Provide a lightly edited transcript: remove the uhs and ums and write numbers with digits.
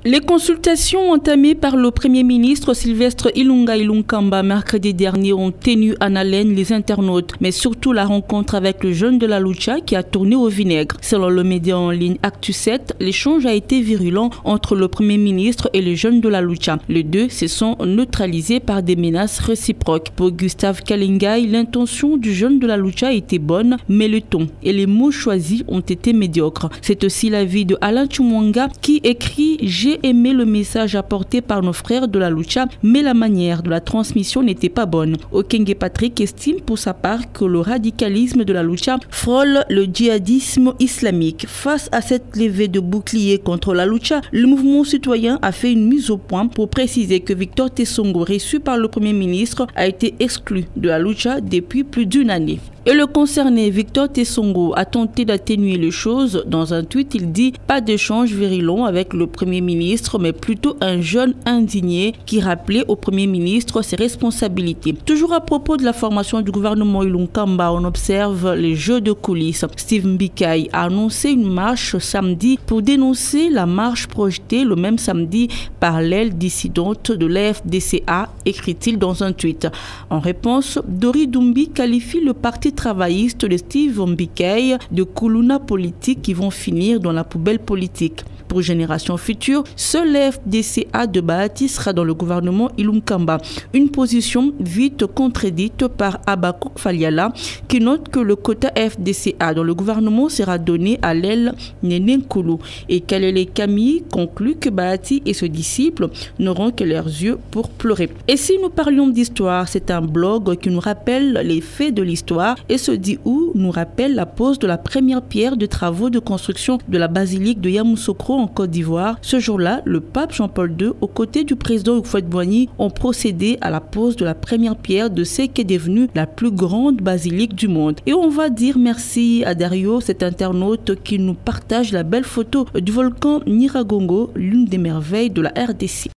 Les consultations entamées par le Premier ministre Sylvestre Ilunga Ilunkamba mercredi dernier ont tenu en haleine les internautes, mais surtout la rencontre avec le jeune de la Lucha qui a tourné au vinaigre. Selon le média en ligne Actu7, l'échange a été virulent entre le Premier ministre et le jeune de la Lucha. Les deux se sont neutralisés par des menaces réciproques. Pour Gustave Kalingay, l'intention du jeune de la Lucha était bonne, mais le ton et les mots choisis ont été médiocres. C'est aussi l'avis de Alain Chumwanga qui écrit « J'ai aimé le message apporté par nos frères de la Lucha, mais la manière de la transmission n'était pas bonne. » Okenge Patrick estime pour sa part que le radicalisme de la Lucha frôle le djihadisme islamique. Face à cette levée de bouclier contre la Lucha, le mouvement citoyen a fait une mise au point pour préciser que Victor Tesongo, reçu par le Premier ministre, a été exclu de la Lucha depuis plus d'une année. Et le concerné Victor Tesongo a tenté d'atténuer les choses. Dans un tweet, il dit « Pas d'échange virulent avec le Premier ministre, mais plutôt un jeune indigné qui rappelait au Premier ministre ses responsabilités. » Toujours à propos de la formation du gouvernement Ilunkamba, on observe les jeux de coulisses. Steve Mbikai a annoncé une marche samedi pour dénoncer la marche projetée le même samedi par l'aile dissidente de l'FDCA, écrit-il dans un tweet. En réponse, Dori Dumbi qualifie le parti travaillistes de Steve Mbikai de Kuluna politique qui vont finir dans la poubelle politique. Pour Génération Future, seul l'FDCA de Bahati sera dans le gouvernement Ilunkamba. Une position vite contredite par Abakouk Faliala qui note que le quota FDCA dans le gouvernement sera donné à l'aile Nenenkulu. Et Kalele Camille conclut que Bahati et ses disciples n'auront que leurs yeux pour pleurer. Et si nous parlions d'histoire, c'est un blog qui nous rappelle les faits de l'histoire et se dit où nous rappelle la pose de la première pierre de travaux de construction de la basilique de Yamoussoukro en Côte d'Ivoire. Ce jour-là, le pape Jean-Paul II, aux côtés du président Houphouët-Boigny, ont procédé à la pose de la première pierre de ce qui est devenu la plus grande basilique du monde. Et on va dire merci à Dario, cet internaute qui nous partage la belle photo du volcan Nyiragongo, l'une des merveilles de la RDC.